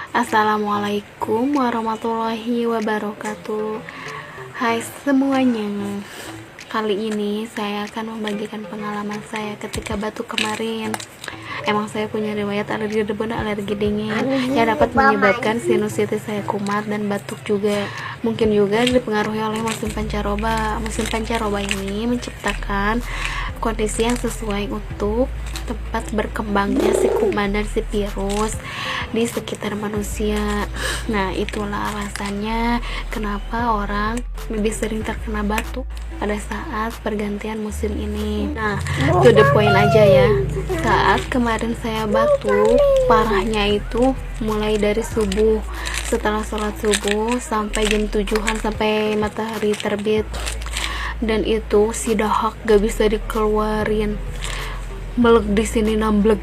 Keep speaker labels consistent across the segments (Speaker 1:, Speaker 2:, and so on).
Speaker 1: Assalamualaikum warahmatullahi wabarakatuh. Hai semuanya. Kali ini saya akan membagikan pengalaman saya ketika batuk kemarin. Emang saya punya riwayat alergi debu dan alergi dingin yang dapat menyebabkan sinusitis saya kumat dan batuk juga. Mungkin juga dipengaruhi oleh musim pancaroba. Musim pancaroba ini menciptakan kondisi yang sesuai untuk tempat berkembangnya si kuman dan si virus di sekitar manusia. Nah, itulah alasannya kenapa orang lebih sering terkena batuk pada saat pergantian musim ini. Nah, to the point aja ya. Saat kemarin saya batuk, parahnya itu mulai dari subuh. Setelah sholat subuh sampai jam 7-an, sampai matahari terbit. Dan itu si dahak gak bisa dikeluarin, melek di sini namblek,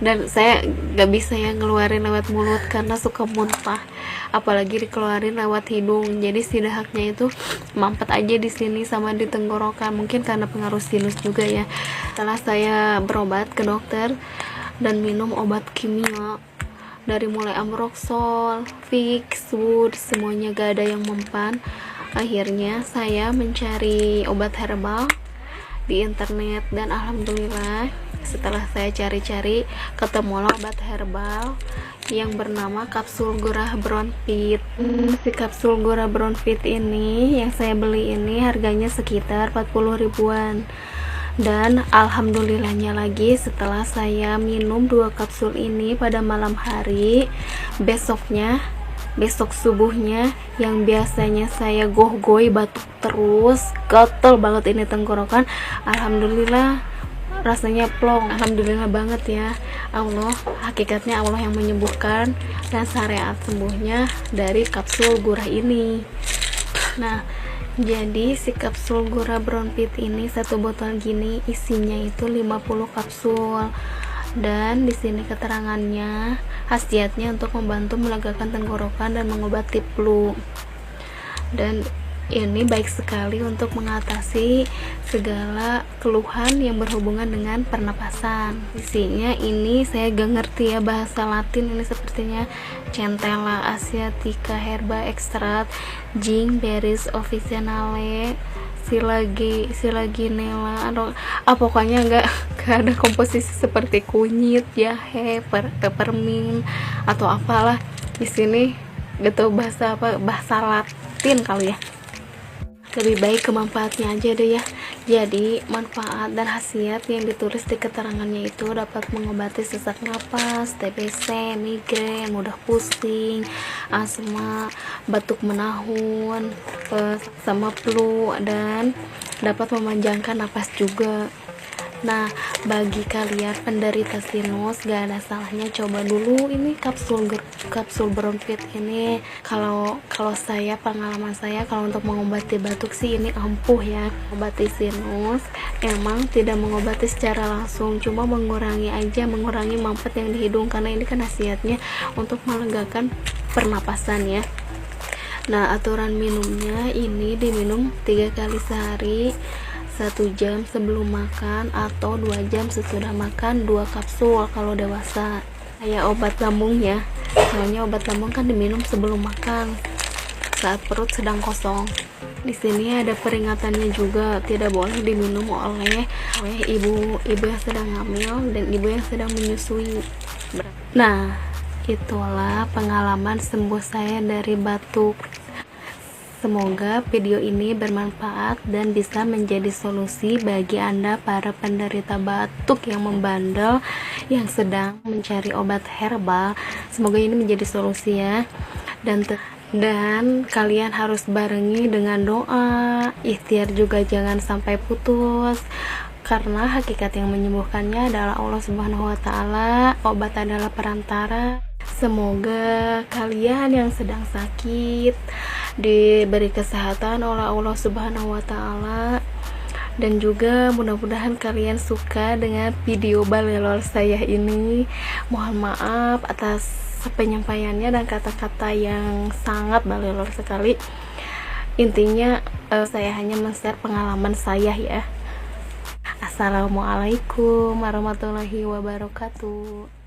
Speaker 1: dan saya gak bisa ya ngeluarin lewat mulut karena suka muntah, apalagi dikeluarin lewat hidung. Jadi si dahaknya itu mampet aja di sini sama di tenggorokan, mungkin karena pengaruh sinus juga ya. Setelah saya berobat ke dokter dan minum obat kimia dari mulai Ambroxol, Vicks, Wood, semuanya gak ada yang mempan. Akhirnya saya mencari obat herbal di internet dan alhamdulillah setelah saya cari-cari ketemulah obat herbal yang bernama kapsul Gurah Bronfit. Si kapsul Gurah Bronfit ini yang saya beli ini harganya sekitar 40 ribuan. Dan alhamdulillahnya lagi, setelah saya minum 2 kapsul ini pada malam hari, besok subuhnya yang biasanya saya goh-goy batuk terus, gatel banget ini tenggorokan, alhamdulillah rasanya plong. Alhamdulillah banget ya Allah, hakikatnya Allah yang menyembuhkan dan syariat sembuhnya dari kapsul gurah ini. Nah, jadi si kapsul Gurah Bronfit ini satu botol gini isinya itu 50 kapsul. Dan di sini keterangannya, khasiatnya untuk membantu melegakan tenggorokan dan mengobati flu. Dan ini baik sekali untuk mengatasi segala keluhan yang berhubungan dengan pernapasan. Isinya ini saya gak ngerti ya bahasa Latin, ini sepertinya Centella asiatica herba extract Zingiberis officinale Silaginella atau pokoknya enggak ada komposisi seperti kunyit, jahe, peppermint atau apalah. Di sini gak tahu bahasa apa, bahasa Latin kali ya. Lebih baik ke manfaatnya aja deh ya. Jadi manfaat dan khasiat yang ditulis di keterangannya itu dapat mengobati sesak napas, TBC, migrain, mudah pusing, asma, batuk menahun, sama flu, dan dapat memanjangkan napas juga. Nah, bagi kalian penderita sinus gak ada salahnya coba dulu ini kapsul Bronfit ini. Kalau saya, pengalaman saya, kalau untuk mengobati batuk sih ini ampuh ya. Mengobati sinus emang tidak mengobati secara langsung, cuma mengurangi mampet yang di hidung, karena ini kan khasiatnya untuk melegakan pernapasan ya. Nah, aturan minumnya ini diminum 3 kali sehari, 1 jam sebelum makan atau 2 jam sesudah makan 2 kapsul kalau dewasa. Kayak obat lambung ya, soalnya obat lambung kan diminum sebelum makan saat perut sedang kosong. Di sini ada peringatannya juga, tidak boleh diminum oleh ibu yang sedang hamil dan ibu yang sedang menyusui. Nah, itulah pengalaman sembuh saya dari batuk. Semoga video ini bermanfaat dan bisa menjadi solusi bagi Anda para penderita batuk yang membandel, yang sedang mencari obat herbal. Semoga ini menjadi solusi ya. Dan kalian harus barengi dengan doa, ikhtiar juga jangan sampai putus. Karena hakikat yang menyembuhkannya adalah Allah Subhanahu wa Ta'ala. Obat adalah perantara. Semoga kalian yang sedang sakit diberi kesehatan oleh Allah Subhanahu wa Ta'ala, dan juga mudah-mudahan kalian suka dengan video balelol saya ini. Mohon maaf atas penyampaiannya dan kata-kata yang sangat balelol sekali. Intinya saya hanya men-share pengalaman saya ya. Assalamualaikum warahmatullahi wabarakatuh.